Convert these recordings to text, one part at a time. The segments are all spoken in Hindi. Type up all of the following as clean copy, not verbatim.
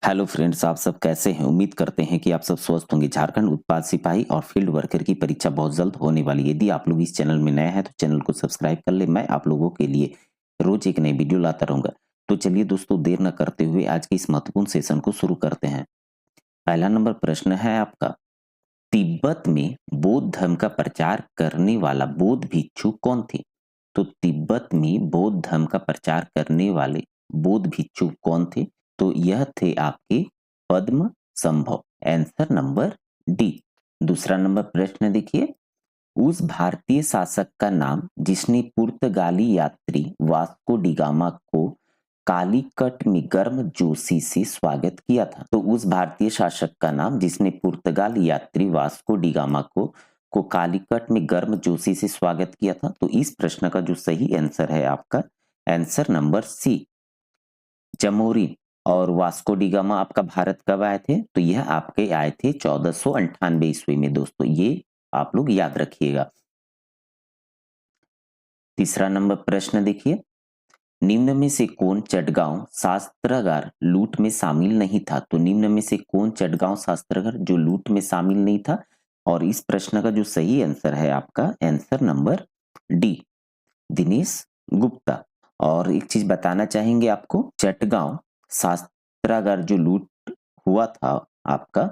हेलो फ्रेंड्स, आप सब कैसे हैं? उम्मीद करते हैं कि आप सब स्वस्थ होंगे। झारखंड उत्पाद सिपाही और फील्ड वर्कर की परीक्षा बहुत जल्द होने वाली है। यदि आप लोग इस चैनल में नए हैं तो चैनल को सब्सक्राइब कर ले। मैं आप लोगों के लिए रोज एक नई वीडियो लाता रहूंगा। तो चलिए दोस्तों, देर न करते हुए आज के इस महत्वपूर्ण सेशन को शुरू करते हैं। पहला नंबर प्रश्न है आपका, तिब्बत में बौद्ध धर्म का प्रचार करने वाला बौद्ध भिक्षु कौन थे? तो तिब्बत में बौद्ध धर्म का प्रचार करने वाले बौद्ध भिक्षु कौन थे? तो यह थे आपके पद्म संभव। Answer number D. दूसरा नंबर प्रश्न देखिए, उस भारतीय शासक का नाम जिसने पुर्तगाली यात्री वास्को डिगामा को कालीकट में गर्म जोशी से स्वागत किया था। तो उस भारतीय शासक का नाम जिसने पुर्तगाली यात्री वास्को डिगामा को कालीकट में गर्म जोशी से स्वागत किया था। तो इस प्रश्न का जो सही आंसर है आपका आंसर नंबर सी, जमोरिन। और वास्को डिगामा आपका भारत कब आए थे? तो यह आपके आए थे 1498 ईस्वी में। दोस्तों ये आप लोग याद रखिएगा। तीसरा नंबर प्रश्न देखिए, निम्न में से कौन चटगांव शास्त्रागार लूट में शामिल नहीं था? तो निम्न में से कौन चटगांव शास्त्रागार जो लूट में शामिल नहीं था? और इस प्रश्न का जो सही आंसर है आपका answer number D, Dinesh Gupta. और एक चीज बताना चाहेंगे आपको, चटगांव शास्त्रागार जो लूट हुआ था आपका,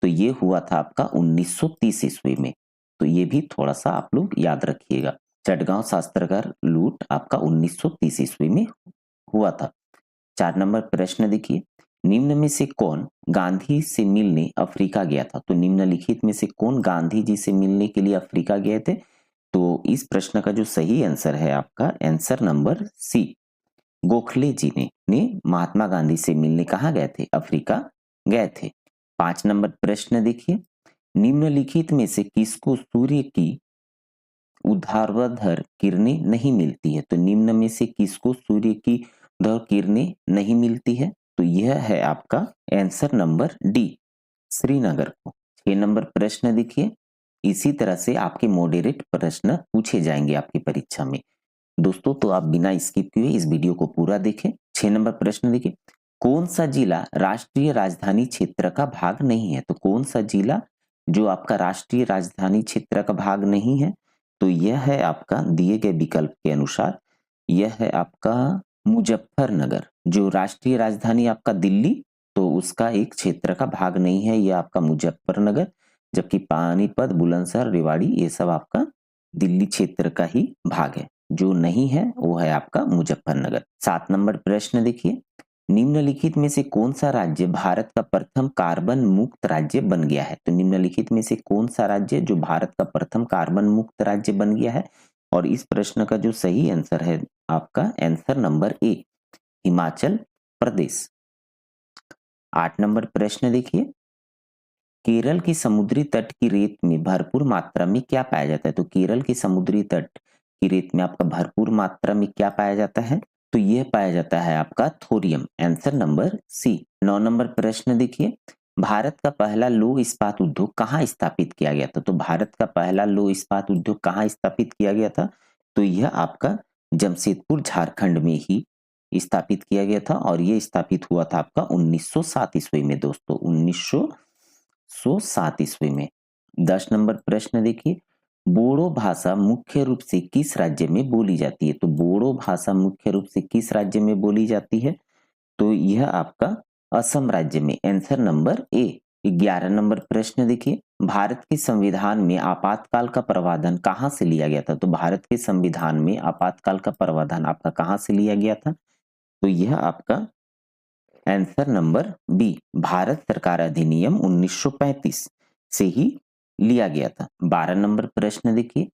तो ये हुआ था आपका 1930 ईस्वी में। तो ये भी थोड़ा सा आप लोग याद रखिएगा। चटगांव शास्त्रागार लूट आपका 1930 ईस्वी में हुआ था। 4 नंबर प्रश्न देखिए, निम्न में से कौन गांधी से मिलने अफ्रीका गया था? तो निम्नलिखित में से कौन गांधी जी से मिलने के लिए अफ्रीका गए थे? तो इस प्रश्न का जो सही आंसर है आपका आंसर नंबर सी, गोखले जी ने महात्मा गांधी से मिलने कहाँ गए थे? अफ्रीका गए थे। 5 नंबर प्रश्न देखिए, निम्नलिखित में से किसको सूर्य की ऊर्ध्वाधर किरणें नहीं मिलती है? तो निम्न में से किसको सूर्य की ऊर्ध्वाधर किरणें नहीं मिलती है? तो यह है आपका आंसर नंबर डी, श्रीनगर को। 6 नंबर प्रश्न देखिए, इसी तरह से आपके मॉडरेट प्रश्न पूछे जाएंगे आपकी परीक्षा में। दोस्तों तो आप बिना स्किप किए इस वीडियो को पूरा देखें। 6 नंबर प्रश्न देखिए, कौन सा जिला राष्ट्रीय राजधानी क्षेत्र का भाग नहीं है? तो कौन सा जिला जो आपका राष्ट्रीय राजधानी क्षेत्र का भाग नहीं है? तो यह है आपका दिए गए विकल्प के अनुसार, यह है आपका मुजफ्फरनगर। जो राष्ट्रीय राजधानी आपका दिल्ली, तो उसका एक क्षेत्र का भाग नहीं है, यह आपका मुजफ्फरनगर। जबकि पानीपत, बुलंदशहर, रेवाड़ी ये सब आपका दिल्ली क्षेत्र का ही भाग है। जो नहीं है वो है आपका मुजफ्फरनगर। 7 नंबर प्रश्न देखिए, निम्नलिखित में से कौन सा राज्य भारत का प्रथम कार्बन मुक्त राज्य बन गया है? तो निम्नलिखित में से कौन सा राज्य जो भारत का प्रथम कार्बन मुक्त राज्य बन गया है? और इस प्रश्न का जो सही आंसर है आपका answer number A, Himachal Pradesh. 8 number प्रश्न देखिए, केरल की समुद्री तट की रेत में भरपूर मात्रा में क्या पाया जाता है? तो केरल की समुद्री तट की रेत में आपका भरपूर मात्रा में क्या पाया जाता है? तो यह पाया जाता है आपका थोरियम। Answer number c. 9 नंबर प्रश्न देखिए, भारत का पहला लौह इस्पात उद्योग कहाँ स्थापित किया गया था? तो भारत का पहला लौह इस्पात उद्योग कहाँ स्थापित किया गया था? तो यह आपका जमशेदपुर झारखंड में ही स्थापित किया गया था। और यह स्थापित हुआ था आपका 1907 ईस्वी में। दोस्तों 1907 ईस्वी में। 10 नंबर प्रश्न देखिए, बोडो भाषा मुख्य रूप से किस राज्य में बोली जाती है? तो बोडो भाषा मुख्य रूप से किस राज्य में बोली जाती है? तो यह आपका असम राज्य में। Answer number A. 11 नंबर प्रश्न देखिए, भारत के संविधान में आपातकाल का प्रावधान कहाँ से लिया गया था? तो भारत के संविधान में आपातकाल का प्रावधान आपका कहाँ से लिया गया था? तो यह आपका आंसर नंबर बी, भारत सरकार अधिनियम 1935 से ही लिया गया था। 12 नंबर प्रश्न देखिए,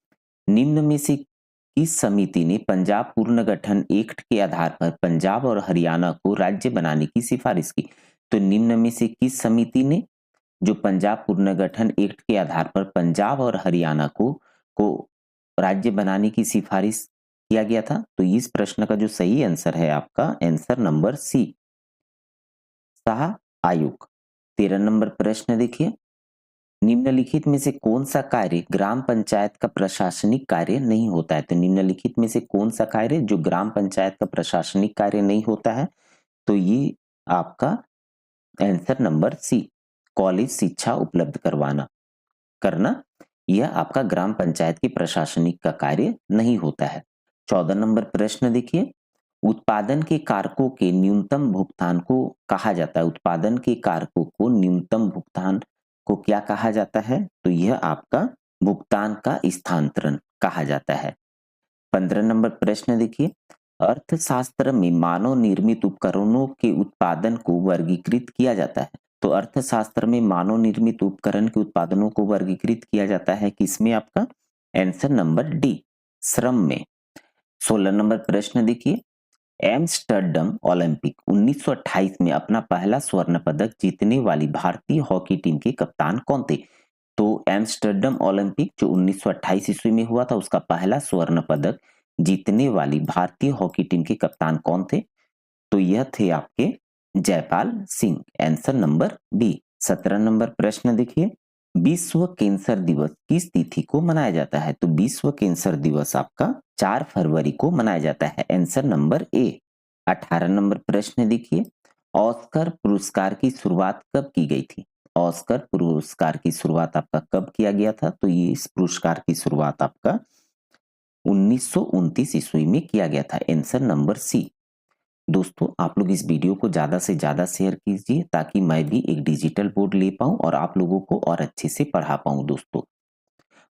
निम्न में से किस समिति ने पंजाब पुनर्गठन एक्ट के आधार पर पंजाब और हरियाणा को राज्य बनाने की सिफारिश की? तो निम्न में से किस समिति ने जो पंजाब पुनर्गठन एक्ट के आधार पर पंजाब और हरियाणा को राज्य बनाने की सिफारिश किया गया था? तो इस प्रश्न का जो सही आंसर है आपका आंसर नंबर सी, शाह आयोग। 13 नंबर प्रश्न देखिए, निम्नलिखित में से कौन सा कार्य ग्राम पंचायत का प्रशासनिक कार्य नहीं होता है? तो निम्नलिखित में से कौन सा कार्य जो ग्राम पंचायत का प्रशासनिक कार्य नहीं होता है? तो ये आपका आंसर नंबर सी, कॉलेज शिक्षा उपलब्ध करना यह आपका ग्राम पंचायत की प्रशासनिक का कार्य नहीं होता है। 14 नंबर प्रश्न देखिए, उत्पादन के कारकों के न्यूनतम भुगतान को कहा जाता है। उत्पादन के कारकों को न्यूनतम भुगतान को क्या कहा जाता है? तो यह आपका भुगतान का स्थानांतरण कहा जाता है। 15 नंबर प्रश्न देखिए, अर्थशास्त्र में मानव निर्मित उपकरणों के उत्पादन को वर्गीकृत किया जाता है। तो अर्थशास्त्र में मानव निर्मित उपकरण के उत्पादनों को वर्गीकृत किया जाता है किसमें? आपका आंसर नंबर डी, श्रम में। 16 नंबर प्रश्न देखिए, एम्स्टर्डम ओलंपिक 1928 में अपना पहला स्वर्ण पदक जीतने वाली भारतीय हॉकी टीम के कप्तान कौन थे? तो एम्स्टर्डम ओलंपिक जो 1928 ईस्वी में हुआ था, उसका पहला स्वर्ण पदक जीतने वाली भारतीय हॉकी टीम के कप्तान कौन थे? तो यह थे आपके Jaipal Singh, answer number b. 17 नंबर प्रश्न देखिए, विश्व कैंसर दिवस किस तिथि को मनाया जाता है? तो विश्व कैंसर दिवस आपका 4 फरवरी को मनाया जाता है, आंसर नंबर ए। 18 नंबर प्रश्न देखिए, ऑस्कर पुरस्कार की शुरुआत कब की गई थी? ऑस्कर पुरस्कार की शुरुआत आपका कब किया गया था? तो ये इस पुरस्कार की शुरुआत आपका 1929 ईस्वी में किया गया था, आंसर नंबर सी। दोस्तों, आप लोग इस वीडियो को ज़्यादा से ज़्यादा शेयर कीजिए ताकि मैं भी एक डिजिटल बोर्ड ले पाऊँ और आप लोगों को और अच्छे से पढ़ा पाऊँ दोस्तों।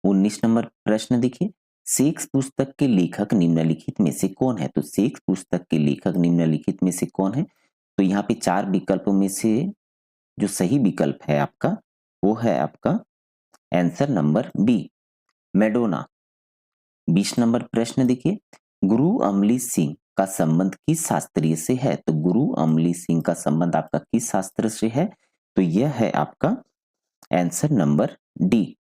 19 नंबर प्रश्न देखिए, सेक्स पुस्तक के लेखक निम्नलिखित में से कौन है? तो सेक्स पुस्तक के लेखक निम्नलिखित में से कौन है? तो यहाँ पे 4 विकल्पों में से जो सही विकल्प है आपका, वो है आपका आंसर नंबर बी, मैडोना। 20 नंबर प्रश्न देखिए, गुरु अमली सिंह का संबंध किस शास्त्रीय से है? तो गुरु अमली सिंह का संबंध आपका किस शास्त्र से है? तो यह है आपका आंसर नंबर डी,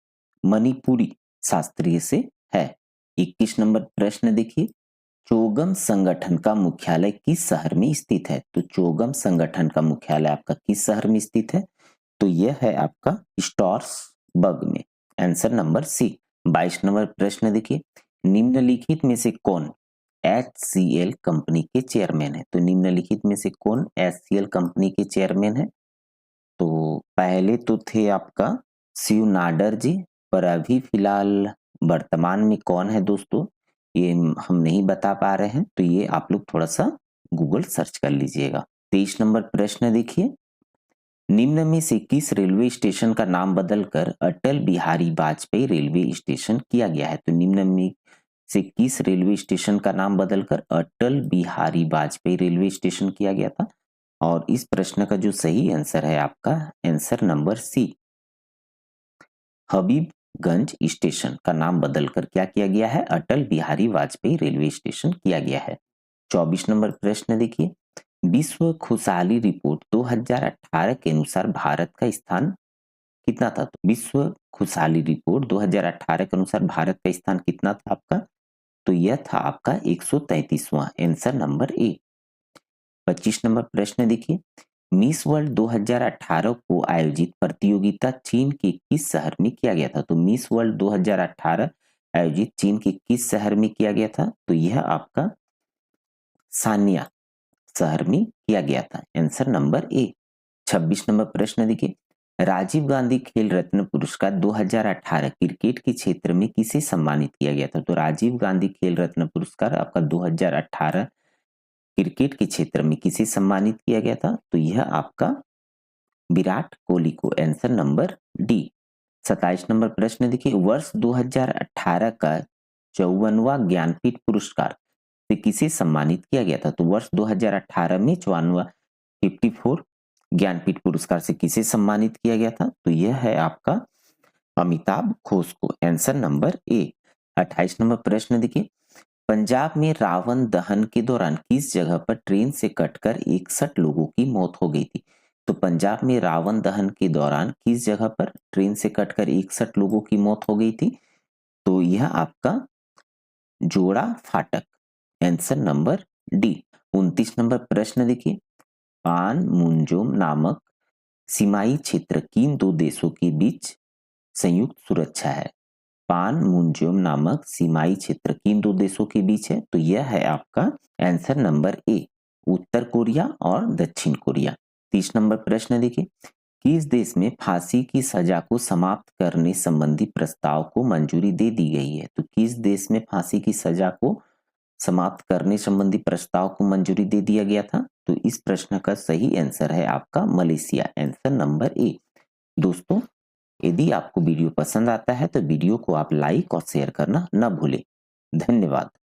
मणिपुरी शास्त्रीय से है। 21 नंबर प्रश्न देखिए, चोगम संगठन का मुख्यालय किस शहर में स्थित है? तो चोगम संगठन का मुख्यालय आपका किस शहर में स्थित है? तो यह है आपका स्ट्रासबर्ग में, आंसर नंबर सी। 22 नंबर प्रश्न देखिए, निम्नलिखित में से कौन HCL कंपनी के चेयरमैन है? तो निम्नलिखित में से कौन HCL कंपनी के चेयरमैन है? तो पहले तो थे आपका शिव नाडर जी, पर अभी फिलहाल वर्तमान में कौन है दोस्तों, ये हम नहीं बता पा रहे हैं, तो ये आप लोग थोड़ा सा गूगल सर्च कर लीजिएगा। 23 नंबर प्रश्न देखिए, निम्न में से किस रेलवे स्टेशन का नाम बदलकर अटल बिहारी वाजपेयी रेलवे स्टेशन किया गया है? तो निम्न में से किस रेलवे स्टेशन का नाम बदलकर अटल बिहारी वाजपेयी रेलवे स्टेशन किया गया था? और इस प्रश्न का जो सही आंसर है आपका answer number c, Habibganj station का नाम बदलकर क्या किया गया है? अटल बिहारी वाजपेयी रेलवे स्टेशन किया गया है। 24 नंबर प्रश्न देखिए, विश्व खुशहाली रिपोर्ट 2018 के अनुसार भारत का स्थान कितना था? तो विश्व खुशहाली रिपोर्ट 2018 के अनुसार भारत का स्थान कितना था आपका? तो यह था आपका 133वां, आंसर नंबर ए। 25 नंबर प्रश्न देखिए, मिस वर्ल्ड 2018 को आयोजित प्रतियोगिता चीन के किस शहर में किया गया था? तो मिस वर्ल्ड 2018 आयोजित चीन के किस शहर में किया गया था? तो यह आपका सानिया शहर में किया गया था, आंसर नंबर ए। 26 नंबर प्रश्न देखिए, राजीव गांधी खेल रत्न पुरस्कार 2018 क्रिकेट के क्षेत्र में किसे सम्मानित किया गया था? तो राजीव गांधी खेल रत्न पुरस्कार आपका 2018 क्रिकेट के क्षेत्र में किसे सम्मानित किया गया था? तो यह आपका विराट कोहली को, आंसर नंबर डी। 27 नंबर प्रश्न देखिए, वर्ष 2018 का 54वां ज्ञानपीठ पुरस्कार से किसे सम्मानित किया गया था? तो वर्ष 2018 में 54वां 54 ज्ञानपीठ पुरस्कार से किसे सम्मानित किया गया था? तो यह है आपका अमिताभ घोष को, आंसर नंबर ए। 28 नंबर प्रश्न देखिए, पंजाब में रावण दहन के दौरान किस जगह पर ट्रेन से कटकर 61 लोगों की मौत हो गई थी? तो पंजाब में रावण दहन के दौरान किस जगह पर ट्रेन से कटकर 61 लोगों की मौत हो गई थी? तो यह आपका जोड़ा फाटक, आंसर नंबर डी। 29 नंबर प्रश्न देखिए, पानमुंजोम नामक सीमाई क्षेत्र किन दो देशों के बीच संयुक्त सुरक्षा है? पानमुंजोम नामक सीमाई क्षेत्र किन दो देशों के बीच है? तो यह है आपका answer number A, Uttar Korea और दक्षिण कोरिया। 30 नंबर प्रश्न देखिए, किस देश में फांसी की सजा को समाप्त करने संबंधी प्रस्ताव को मंजूरी दे दी गई है? तो किस देश में फांसी की सजा को समाप्त करने संबंधी प्रस्ताव को मंजूरी दे दिया गया था? तो इस प्रश्न का सही आंसर है आपका मलेशिया, आंसर नंबर ए। दोस्तों, यदि आपको वीडियो पसंद आता है तो वीडियो को आप लाइक और शेयर करना न भूलें। धन्यवाद।